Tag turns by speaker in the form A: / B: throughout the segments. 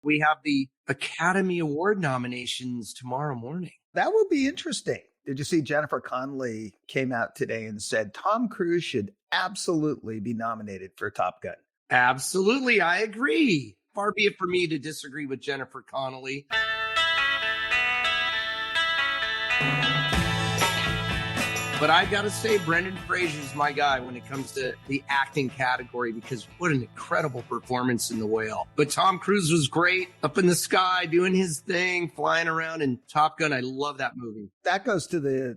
A: We have the Academy Award nominations tomorrow morning.
B: That will be interesting. Did you see Jennifer Connelly came out today and said Tom Cruise should absolutely be nominated for Top Gun?
A: Absolutely. I agree. Far be it for me to disagree with Jennifer Connelly. But I got to say, Brendan Fraser's my guy when it comes to the acting category, because what an incredible performance in The Whale. But Tom Cruise was great, up in the sky, doing his thing, flying around in Top Gun. I love that movie.
B: That goes to the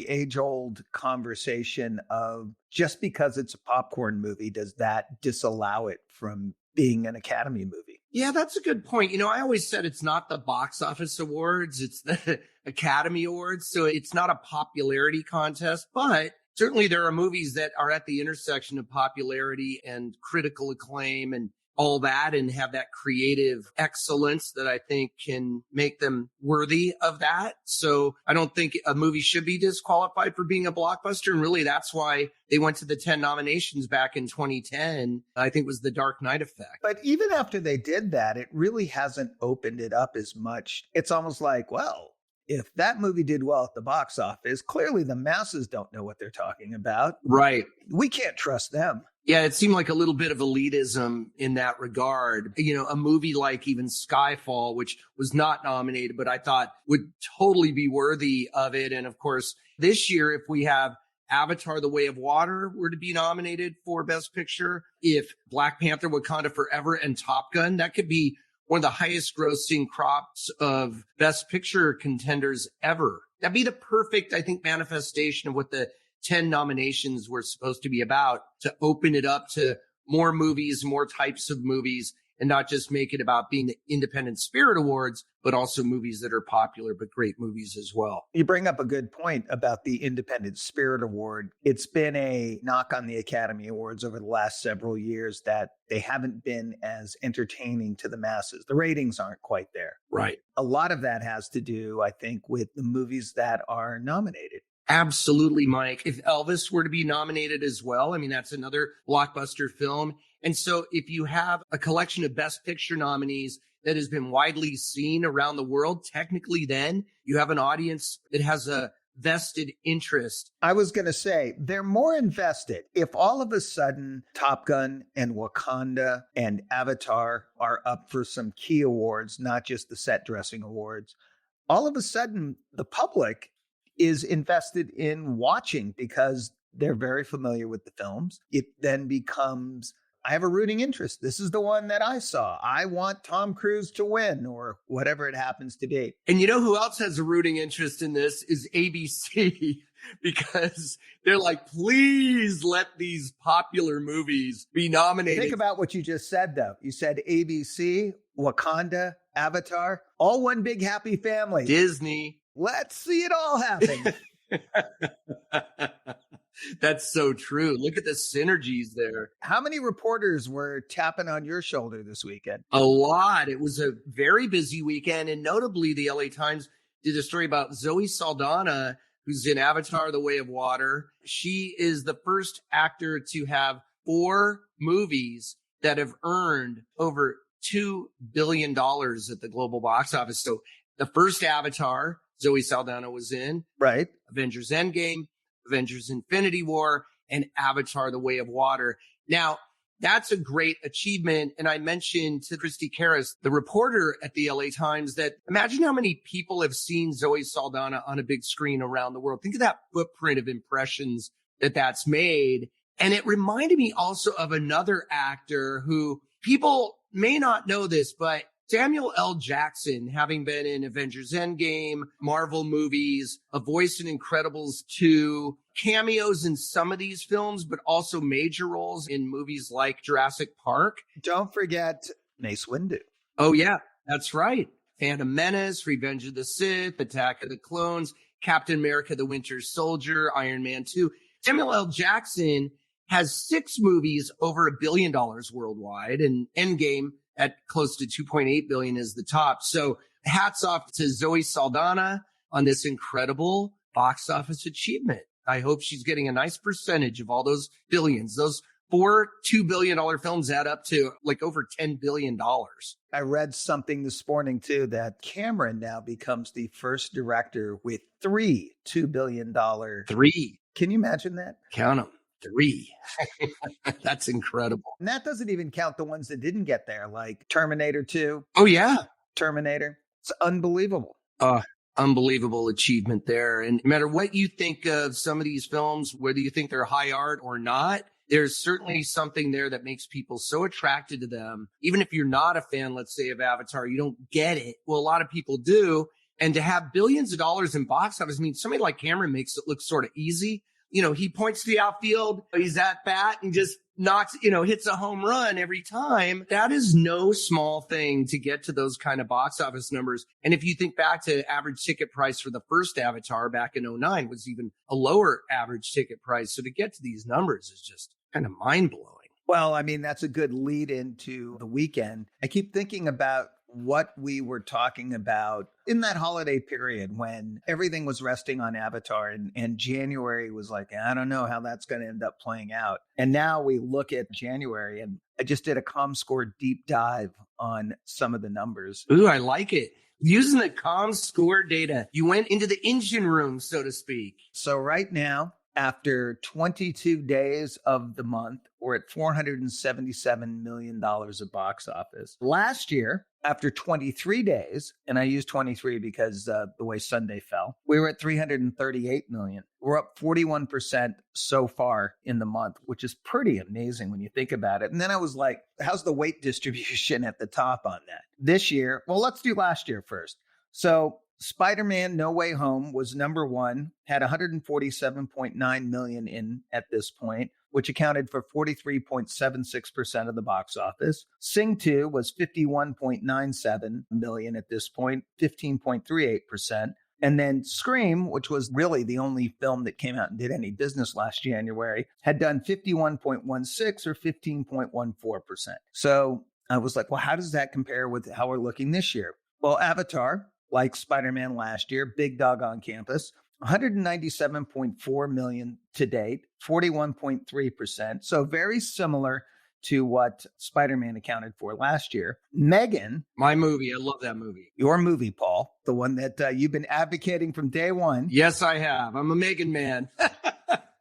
B: age-old conversation of just because it's a popcorn movie, does that disallow it from being an Academy movie?
A: Yeah, that's a good point. I always said it's not the box office awards, it's the Academy Awards. So it's not a popularity contest, but certainly there are movies that are at the intersection of popularity and critical acclaim and all that, and have that creative excellence that I think can make them worthy of that. So I don't think a movie should be disqualified for being a blockbuster. And really, that's why they went to the 10 nominations back in 2010. I think it was the Dark Knight effect.
B: But even after they did that, it really hasn't opened it up as much. It's almost like, well, if that movie did well at the box office, clearly the masses don't know what they're talking about.
A: Right.
B: We can't trust them.
A: Yeah, it seemed like a little bit of elitism in that regard. A movie like even Skyfall, which was not nominated, but I thought would totally be worthy of it. And of course, this year, if we have Avatar: The Way of Water were to be nominated for Best Picture, if Black Panther: Wakanda Forever and Top Gun, that could be one of the highest grossing crops of Best Picture contenders ever. That'd be the perfect, I think, manifestation of what the 10 nominations were supposed to be about, to open it up to more movies, more types of movies, and not just make it about being the Independent Spirit Awards, but also movies that are popular, but great movies as well.
B: You bring up a good point about the Independent Spirit Award. It's been a knock on the Academy Awards over the last several years that they haven't been as entertaining to the masses. The ratings aren't quite there.
A: Right.
B: A lot of that has to do, I think, with the movies that are nominated.
A: Absolutely, Mike. If Elvis were to be nominated as well, that's another blockbuster film. And so if you have a collection of Best Picture nominees that has been widely seen around the world, technically then you have an audience that has a vested interest.
B: I was going to say, they're more invested. If all of a sudden Top Gun and Wakanda and Avatar are up for some key awards, not just the set dressing awards, all of a sudden the public is invested in watching because they're very familiar with the films. It then becomes, I have a rooting interest. This is the one that I saw. I want Tom Cruise to win, or whatever it happens to be.
A: And you know who else has a rooting interest in this is ABC, because they're like, please let these popular movies be nominated.
B: Think about what you just said, though. You said ABC, Wakanda, Avatar, all one big happy family.
A: Disney.
B: Let's see it all happen.
A: That's so true. Look at the synergies there.
B: How many reporters were tapping on your shoulder this weekend?
A: A lot. It was a very busy weekend. And notably, the LA Times did a story about Zoe Saldana, who's in Avatar: The Way of Water. She is the first actor to have 4 movies that have earned over $2 billion at the global box office. So the first Avatar, Zoe Saldana was in.
B: Right.
A: Avengers Endgame, Avengers Infinity War, and Avatar: The Way of Water. Now, that's a great achievement. And I mentioned to Christy Karras, the reporter at the LA Times, that imagine how many people have seen Zoe Saldana on a big screen around the world. Think of that footprint of impressions that's made. And it reminded me also of another actor who people may not know this, but Samuel L. Jackson, having been in Avengers Endgame, Marvel movies, a voice in Incredibles 2, cameos in some of these films, but also major roles in movies like Jurassic Park.
B: Don't forget Mace Windu.
A: Oh, yeah, that's right. Phantom Menace, Revenge of the Sith, Attack of the Clones, Captain America: The Winter Soldier, Iron Man 2. Samuel L. Jackson has 6 movies over $1 billion worldwide, and Endgame at close to 2.8 billion is the top. So hats off to Zoe Saldana on this incredible box office achievement. I hope she's getting a nice percentage of all those billions. Those four $2 billion films add up to like over $10 billion.
B: I read something this morning too that Cameron now becomes the first director with three $2 billion.
A: Three.
B: Can you imagine that?
A: Count them. Three. That's incredible.
B: And that doesn't even count the ones that didn't get there, like Terminator 2.
A: Oh, yeah.
B: Terminator. It's unbelievable.
A: Unbelievable achievement there. And no matter what you think of some of these films, whether you think they're high art or not, there's certainly something there that makes people so attracted to them. Even if you're not a fan, let's say, of Avatar, you don't get it. Well, a lot of people do. And to have billions of dollars in box office means somebody like Cameron makes it look sort of easy. You know, he points to the outfield, he's at bat and just knocks, hits a home run every time. That is no small thing to get to those kind of box office numbers. And if you think back to average ticket price for the first Avatar back in 2009 was even a lower average ticket price. So to get to these numbers is just kind of mind blowing.
B: Well, I mean, that's a good lead into the weekend. I keep thinking about what we were talking about in that holiday period when everything was resting on Avatar and January was like, I don't know how that's going to end up playing out. And now we look at January and I just did a ComScore deep dive on some of the numbers.
A: Ooh, I like it. Using the ComScore data, you went into the engine room, so to speak.
B: So right now, after 22 days of the month, we're at $477 million of box office. Last year, after 23 days, and I use 23 because the way Sunday fell, we were at $338 million. We're up 41% so far in the month, which is pretty amazing when you think about it. And then I was like, how's the weight distribution at the top on that? This year, well, let's do last year first. So Spider-Man No Way Home was number one, had 147.9 million in at this point, which accounted for 43.76% of the box office. Sing 2 was 51.97 million at this point, 15.38%. And then Scream, which was really the only film that came out and did any business last January, had done 51.16 or 15.14%. So I was like, well, how does that compare with how we're looking this year? Well, Avatar, like Spider-Man last year, big dog on campus, 197.4 million to date, 41.3%. So very similar to what Spider-Man accounted for last year. Megan.
A: My movie. I love that movie.
B: Your movie, Paul. The one that you've been advocating from day one.
A: Yes, I have. I'm a Megan man.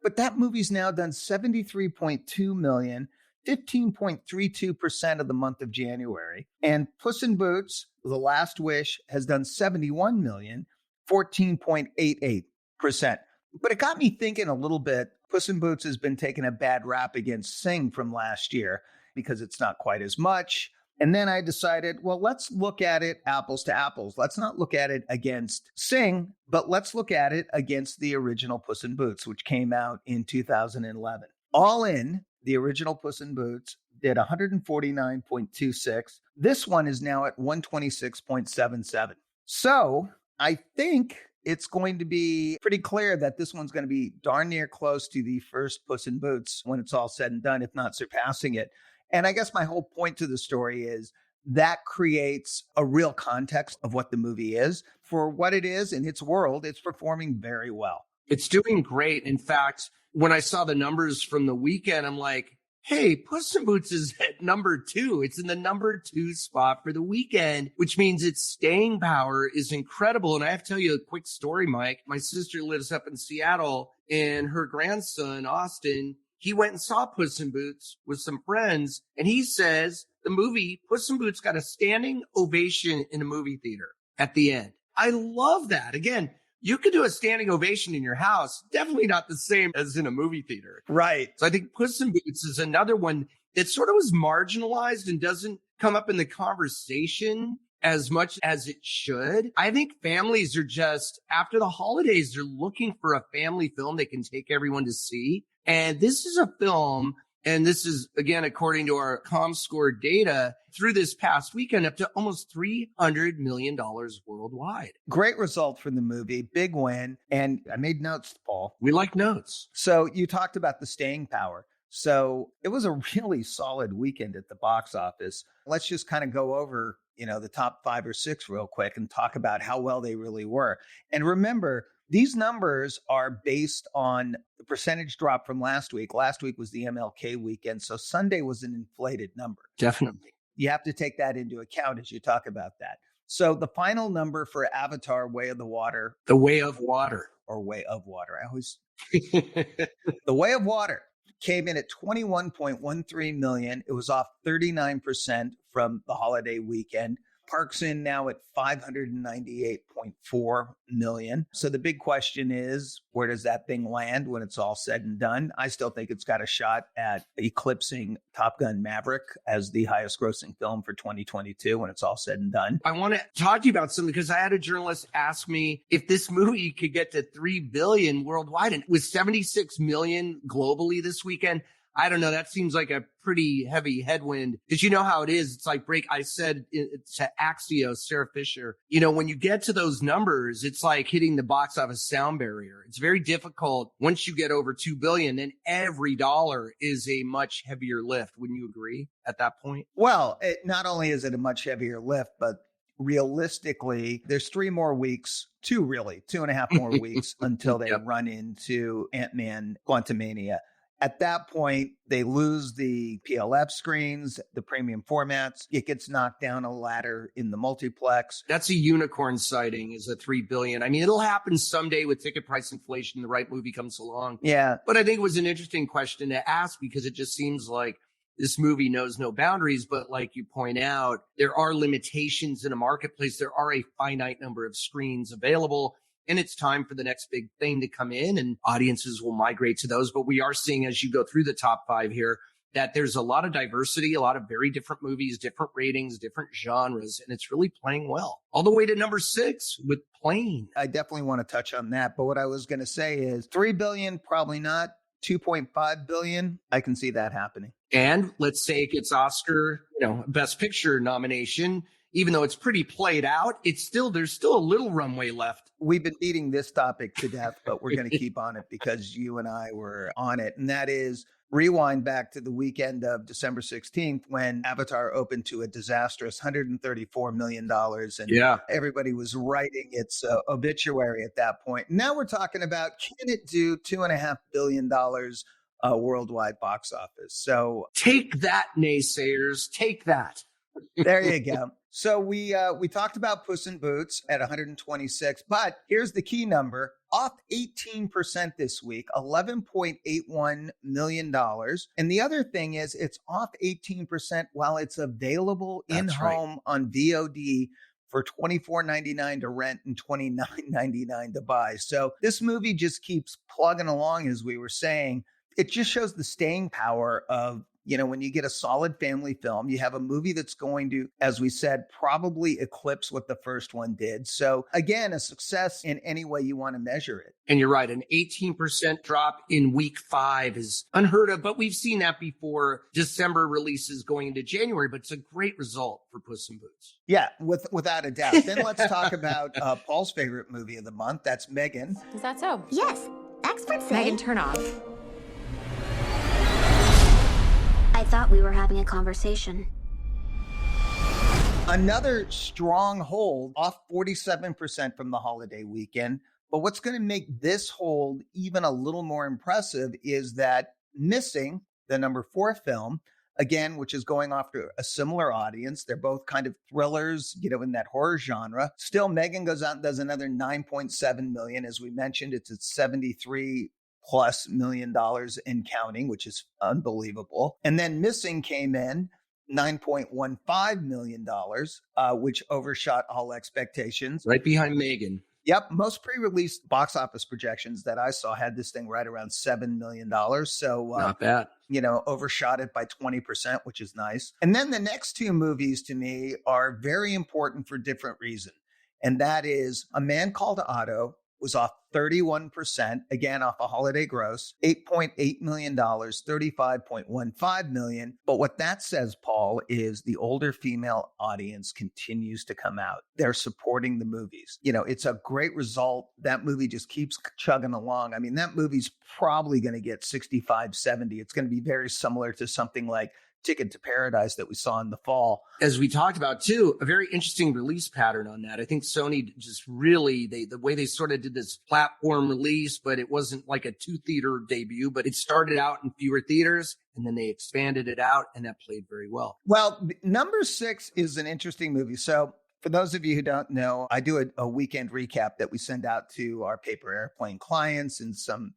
B: But that movie's now done 73.2 million, 15.32% of the month of January. And Puss in Boots, The Last Wish, has done 71 million, 14.88%. But it got me thinking a little bit. Puss in Boots has been taking a bad rap against Sing from last year because it's not quite as much. And then I decided, well, let's look at it apples to apples. Let's not look at it against Sing, but let's look at it against the original Puss in Boots, which came out in 2011. All in, the original Puss in Boots did 149.26. This one is now at 126.77. So I think it's going to be pretty clear that this one's going to be darn near close to the first Puss in Boots when it's all said and done, if not surpassing it. And I guess my whole point to the story is that creates a real context of what the movie is. For what it is in its world, it's performing very well.
A: It's doing great. In fact, when I saw the numbers from the weekend, I'm like, hey, Puss in Boots is at number 2. It's in the number 2 spot for the weekend, which means its staying power is incredible. And I have to tell you a quick story, Mike. My sister lives up in Seattle, and her grandson, Austin, he went and saw Puss in Boots with some friends, and he says the movie Puss in Boots got a standing ovation in a movie theater at the end. I love that. Again, you could do a standing ovation in your house. Definitely not the same as in a movie theater.
B: Right.
A: So I think Puss in Boots is another one that sort of was marginalized and doesn't come up in the conversation as much as it should. I think families are just, after the holidays, they're looking for a family film they can take everyone to see. And this is a film, and this is, again, according to our ComScore data, through this past weekend, up to almost $300 million worldwide.
B: Great result for the movie. Big win. And I made notes, Paul.
A: We like notes.
B: So you talked about the staying power. So it was a really solid weekend at the box office. Let's just kind of go over the top 5 or 6 real quick and talk about how well they really were. And remember, these numbers are based on the percentage drop from last week. Last week was the MLK weekend, so Sunday was an inflated number.
A: Definitely.
B: You have to take that into account as you talk about that. So the final number for Avatar, Way of the Water.
A: The Way of Water.
B: Or Way of Water. The Way of Water came in at 21.13 million. It was off 39% from the holiday weekend. Parks in now at 598.4 million. So the big question is, where does that thing land when it's all said and done? I still think it's got a shot at eclipsing Top Gun Maverick as the highest grossing film for 2022 when it's all said and done.
A: I want to talk to you about something because I had a journalist ask me if this movie could get to 3 billion worldwide, and with 76 million globally this weekend. I don't know. That seems like a pretty heavy headwind because you know how it is. It's like I said to Axios, Sarah Fisher, when you get to those numbers, it's like hitting the box office sound barrier. It's very difficult. Once you get over 2 billion, then every dollar is a much heavier lift. Wouldn't you agree at that point?
B: Well, not only is it a much heavier lift, but realistically, there's 3 more weeks, 2.5 more weeks until they run into Ant-Man Quantumania. At that point, they lose the PLF screens, the premium formats. It gets knocked down a ladder in the multiplex.
A: That's a unicorn sighting, is a 3 billion. I mean, it'll happen someday with ticket price inflation. The right movie comes along.
B: Yeah.
A: But I think it was an interesting question to ask because it just seems like this movie knows no boundaries. But like you point out, there are limitations in a marketplace. There are a finite number of screens available. And it's time for the next big thing to come in and audiences will migrate to those. But we are seeing as you go through the top 5 here that there's a lot of diversity, a lot of very different movies, different ratings, different genres. And it's really playing well. All the way to number 6 with Plane.
B: I definitely want to touch on that. But what I was going to say is 3 billion, probably not. 2.5 billion, I can see that happening.
A: And let's say it gets Oscar, Best Picture nomination. Even though it's pretty played out, there's still a little runway left.
B: We've been beating this topic to death, but we're going to keep on it because you and I were on it. And that is rewind back to the weekend of December 16th when Avatar opened to a disastrous $134 million. And everybody was writing its obituary at that point. Now we're talking about, can it do $2.5 billion worldwide box office? So
A: take that, naysayers. Take that.
B: There you go. So we talked about Puss in Boots at 126, but here's the key number, off 18% this week, $11.81 million. And the other thing is it's off 18% while it's available in-home on VOD for $24.99 to rent and $29.99 to buy. So this movie just keeps plugging along, as we were saying. It just shows the staying power of, when you get a solid family film, you have a movie that's going to, as we said, probably eclipse what the first one did. So again, a success in any way you want to measure it.
A: And you're right. An 18% drop in week 5 is unheard of, but we've seen that before. December releases going into January, but it's a great result for Puss in Boots.
B: Yeah, without a doubt. Then let's talk about Paul's favorite movie of the month. That's Megan.
C: Is that so?
D: Yes. Experts say.
C: Megan, turn off.
D: I thought we were having a conversation.
B: Another strong hold, off 47% from the holiday weekend. But what's going to make this hold even a little more impressive is that Missing, the number 4 film, again, which is going after a similar audience. They're both kind of thrillers, in that horror genre. Still, Megan goes out and does another 9.7 million. As we mentioned, it's at 73 plus $1 million and counting, which is unbelievable. And then Missing came in $9.15 million, which overshot all expectations.
A: Right behind Megan.
B: Yep. Most pre-release box office projections that I saw had this thing right around $7 million. So
A: not bad.
B: Overshot it by 20%, which is nice. And then the next 2 movies to me are very important for different reasons. And that is A Man Called Otto was off 31%, again, off a holiday gross, $8.8 million, $35.15 million. But what that says, Paul, is the older female audience continues to come out. They're supporting the movies. It's a great result. That movie just keeps chugging along. I mean, that movie's probably going to get 65, 70. It's going to be very similar to something like Ticket to Paradise that we saw in the fall.
A: As we talked about too, a very interesting release pattern on that. I think Sony just really, the way they sort of did this platform release, but it wasn't like a 2-theater debut, but it started out in fewer theaters and then they expanded it out and that played very well.
B: Well, number 6 is an interesting movie. So for those of you who don't know, I do a weekend recap that we send out to our paper airplane clients and some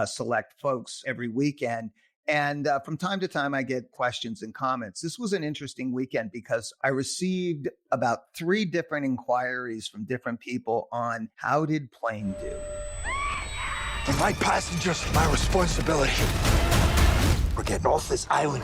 B: select folks every weekend. And from time to time, I get questions and comments. This was an interesting weekend because I received about 3 different inquiries from different people on how did Plane do?
C: And my passengers, my responsibility. We're getting off this island.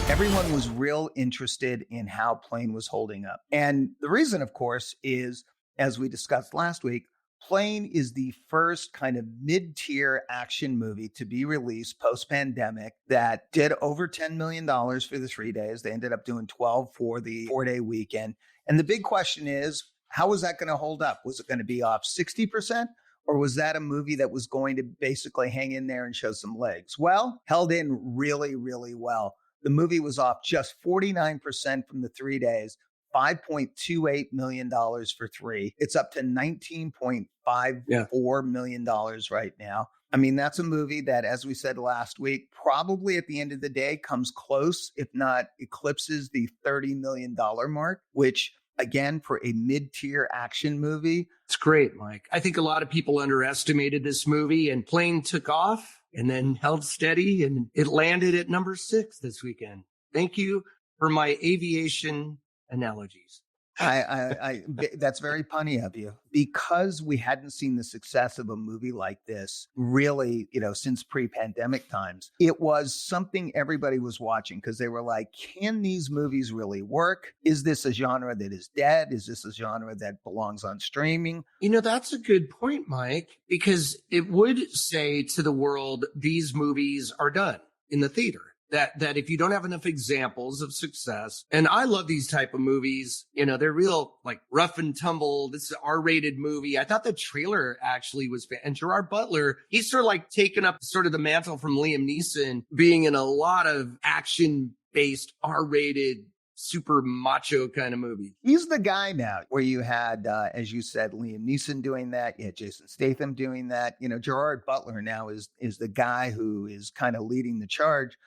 B: Everyone was real interested in how Plane was holding up. And the reason, of course, is, as we discussed last week, Plane is the first kind of mid-tier action movie to be released post-pandemic that did over $10 million for the 3 days. They ended up doing 12 for the 4-day weekend. And the big question is, how was that going to hold up? Was it going to be off 60%? Or was that a movie that was going to basically hang in there and show some legs? Well, held in really, really well. The movie was off just 49% from the 3 days. $5.28 million for 3. It's up to $19.54 million right now. I mean, that's a movie that, as we said last week, probably at the end of the day comes close, if not eclipses the $30 million mark, which, again, for a mid-tier action movie.
A: It's great, Mike. I think a lot of people underestimated this movie and Plane took off and then held steady and it landed at number 6 this weekend. Thank you for my aviation analogies.
B: That's very punny of you, because we hadn't seen the success of a movie like this really, since pre-pandemic times. It was something everybody was watching because they were like, can these movies really work? Is this a genre that is dead? Is this a genre that belongs on streaming?
A: That's a good point, Mike, because it would say to the world, these movies are done in the theater. That if you don't have enough examples of success, and I love these type of movies, they're real like rough and tumble. This is an R-rated movie. I thought the trailer actually was, and Gerard Butler, he's sort of like taken up sort of the mantle from Liam Neeson, being in a lot of action-based R-rated super macho kind of movie.
B: He's the guy now where you had, as you said, Liam Neeson doing that. You had Jason Statham doing that. Gerard Butler now is the guy who is kind of leading the charge.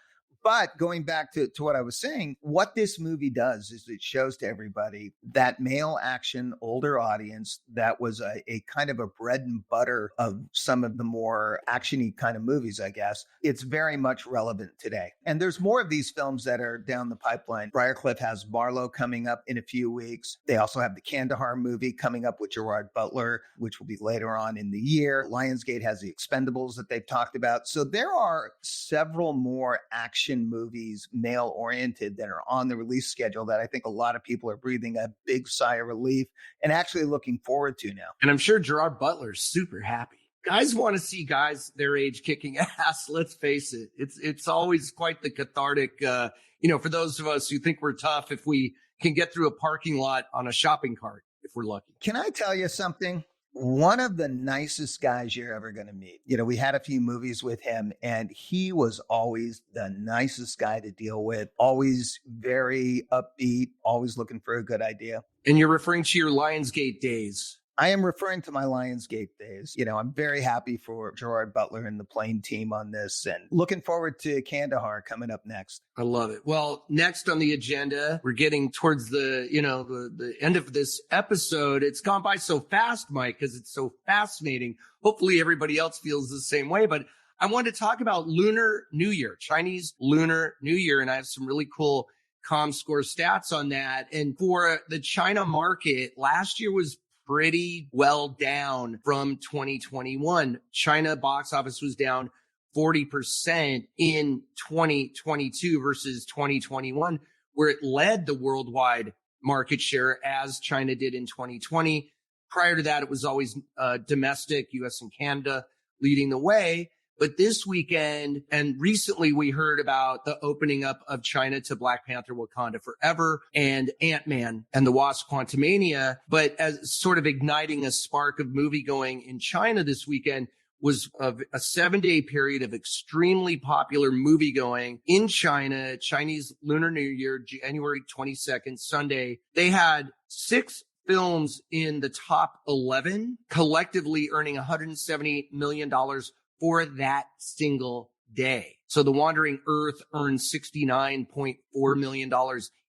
B: But going back to what I was saying, what this movie does is it shows to everybody that male action, older audience that was a kind of a bread and butter of some of the more action-y kind of movies, I guess. It's very much relevant today. And there's more of these films that are down the pipeline. Briarcliff has Barlow coming up in a few weeks. They also have the Kandahar movie coming up with Gerard Butler, which will be later on in the year. Lionsgate has the Expendables that they've talked about. So there are several more action movies, male oriented, that are on the release schedule that I think a lot of people are breathing a big sigh of relief and actually looking forward to now.
A: And I'm sure Gerard Butler's super happy. Guys want to see guys their age kicking ass. Let's face it. It's always quite the cathartic, for those of us who think we're tough, if we can get through a parking lot on a shopping cart, if we're lucky.
B: Can I tell you something? One of the nicest guys you're ever going to meet. We had a few movies with him and he was always the nicest guy to deal with, always very upbeat, always looking for a good idea.
A: And you're referring to your Lionsgate days.
B: I am referring to my Lionsgate days. I'm very happy for Gerard Butler and the Plane team on this and looking forward to Kandahar coming up next.
A: I love it. Well, next on the agenda, we're getting towards the end of this episode. It's gone by so fast, Mike, because it's so fascinating. Hopefully everybody else feels the same way, but I want to talk about Lunar New Year, Chinese Lunar New Year. And I have some really cool ComScore stats on that. And for the China market, last year was pretty well down from 2021. China box office was down 40% in 2022 versus 2021, where it led the worldwide market share as China did in 2020. Prior to that, it was always domestic, US and Canada leading the way. But this weekend, and recently we heard about the opening up of China to Black Panther Wakanda Forever and Ant-Man and the Wasp Quantumania. But as sort of igniting a spark of movie going in China this weekend, was a 7-day period of extremely popular moviegoing in China, Chinese Lunar New Year, January 22nd, Sunday. They had 6 films in the top 11, collectively earning $170 million for that single day. So The Wandering Earth earned $69.4 million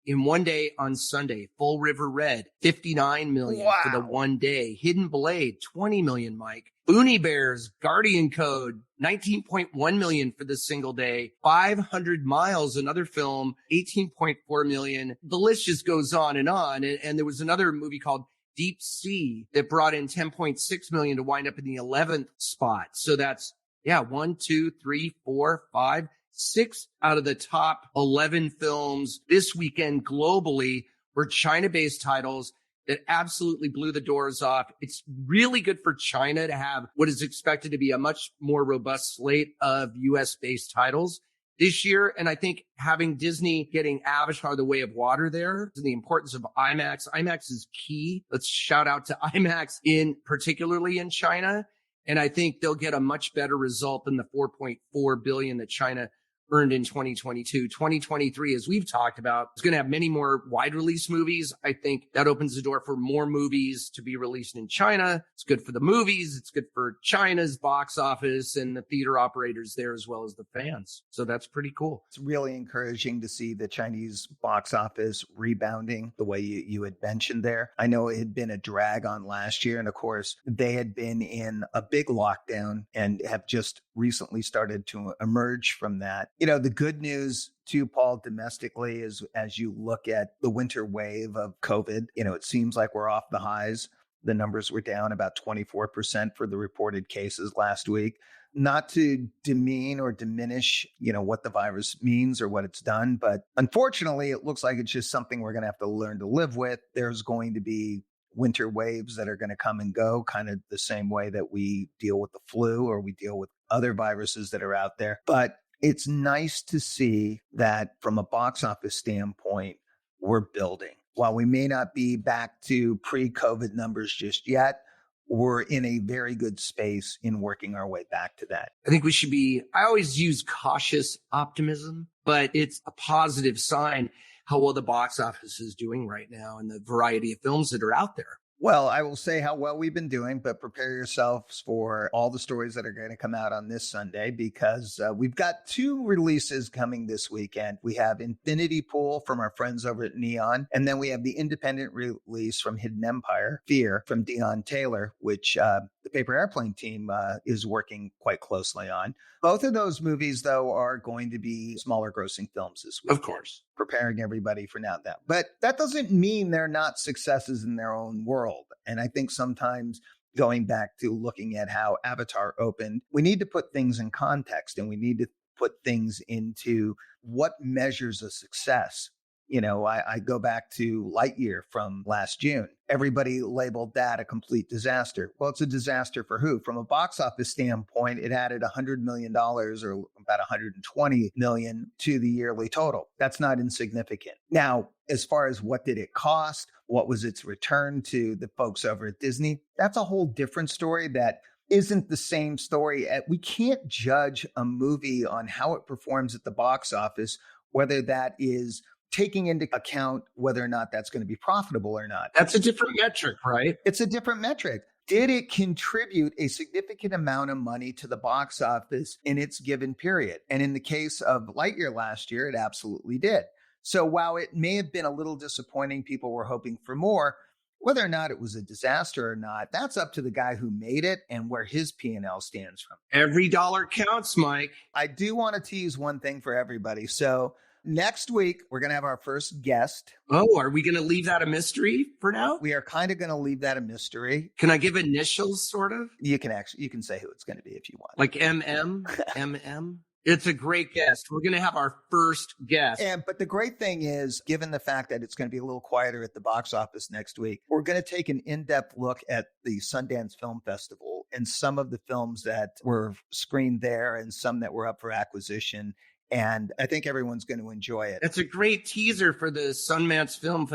A: in one day on Sunday. Full River Red, $59 million for the one day. Hidden Blade, $20 million, Mike. Boonie Bears, Guardian Code, $19.1 million for the single day. 500 Miles, another film, $18.4 million. The list just goes on. And there was another movie called Deep Sea that brought in $10.6 million to wind up in the 11th spot. So that's, 1, 2, 3, 4, 5, 6 out of the top 11 films this weekend globally were China-based titles that absolutely blew the doors off. It's really good for China to have what is expected to be a much more robust slate of US-based titles this year. And I think having Disney getting Avatar: The Way of Water there, and the importance of IMAX. IMAX is key. Let's shout out to IMAX particularly in China. And I think they'll get a much better result than the $4.4 billion that China earned in 2022. 2023, as we've talked about, is going to have many more wide release movies. I think that opens the door for more movies to be released in China. It's good for the movies. It's good for China's box office and the theater operators there, as well as the fans. So that's pretty cool.
B: It's really encouraging to see the Chinese box office rebounding the way you had mentioned there. I know it had been a drag on last year. And of course, they had been in a big lockdown and have just recently started to emerge from that. The good news too, Paul, domestically is as you look at the winter wave of COVID, it seems like we're off the highs. The numbers were down about 24% for the reported cases last week. Not to demean or diminish, what the virus means or what it's done, but unfortunately, it looks like it's just something we're going to have to learn to live with. There's going to be winter waves that are going to come and go, kind of the same way that we deal with the flu or we deal with other viruses that are out there. But it's nice to see that from a box office standpoint, we're building. While we may not be back to pre-COVID numbers just yet, we're in a very good space in working our way back to that.
A: I think we should I always use cautious optimism, but it's a positive sign how well the box office is doing right now and the variety of films that are out there.
B: Well, I will say how well we've been doing, but prepare yourselves for all the stories that are going to come out on this Sunday because we've got 2 releases coming this weekend. We have Infinity Pool from our friends over at Neon, and then we have the independent release from Hidden Empire, Fear, from Dion Taylor, which the Paper Airplane team is working quite closely on. Both of those movies, though, are going to be smaller grossing films this week.
A: Of course.
B: Preparing everybody for now that. But that doesn't mean they're not successes in their own world. And I think sometimes going back to looking at how Avatar opened, we need to put things in context and we need to put things into what measures a success. I go back to Lightyear from last June. Everybody labeled that a complete disaster. Well, it's a disaster for who? From a box office standpoint, it added $100 million or about $120 million to the yearly total. That's not insignificant. Now, as far as what did it cost, what was its return to the folks over at Disney, that's a whole different story that isn't the same story. We can't judge a movie on how it performs at the box office, whether that is taking into account whether or not that's going to be profitable or not.
A: That's a different metric, right?
B: It's a different metric. Did it contribute a significant amount of money to the box office in its given period? And in the case of Lightyear last year, it absolutely did. So while it may have been a little disappointing, people were hoping for more, whether or not it was a disaster or not, that's up to the guy who made it and where his P&L stands from.
A: Every dollar counts, Mike.
B: I do want to tease one thing for everybody. So next week, we're going to have our first guest.
A: Oh, are we going to leave that a mystery for now?
B: We are kind of going to leave that a mystery.
A: Can I give initials, sort of?
B: You can say who it's going to be if you want.
A: Like MM? MM? It's a great guest. We're going to have our first guest.
B: But the great thing is, given the fact that it's going to be a little quieter at the box office next week, we're going to take an in-depth look at the Sundance Film Festival and some of the films that were screened there and some that were up for acquisition. And I think everyone's going to enjoy it.
A: It's a great teaser for the Sundance Film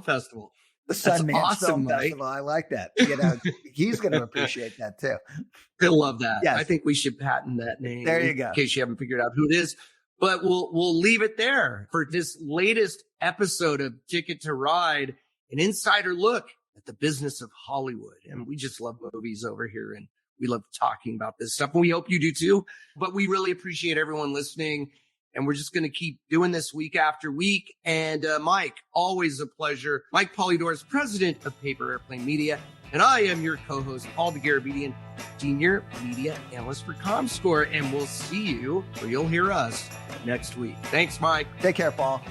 A: Festival.
B: The
A: That's
B: Sundance
A: awesome,
B: Film
A: Mike.
B: Festival. I like that. You know, he's going to appreciate that too.
A: I love that.
B: Yes.
A: I think we should patent that name.
B: There you go.
A: In case you haven't figured out who it is. But we'll leave it there for this latest episode of Ticket to Ride, an insider look at the business of Hollywood. And we just love movies over here, and we love talking about this stuff. And we hope you do too. But we really appreciate everyone listening. And we're just going to keep doing this week after week. And Mike, always a pleasure. Mike Polydoros, president of Paper Airplane Media. And I am your co-host, Paul Degarabadian, senior media analyst for ComScore. And we'll see you, or you'll hear us, next week. Thanks, Mike.
B: Take care, Paul.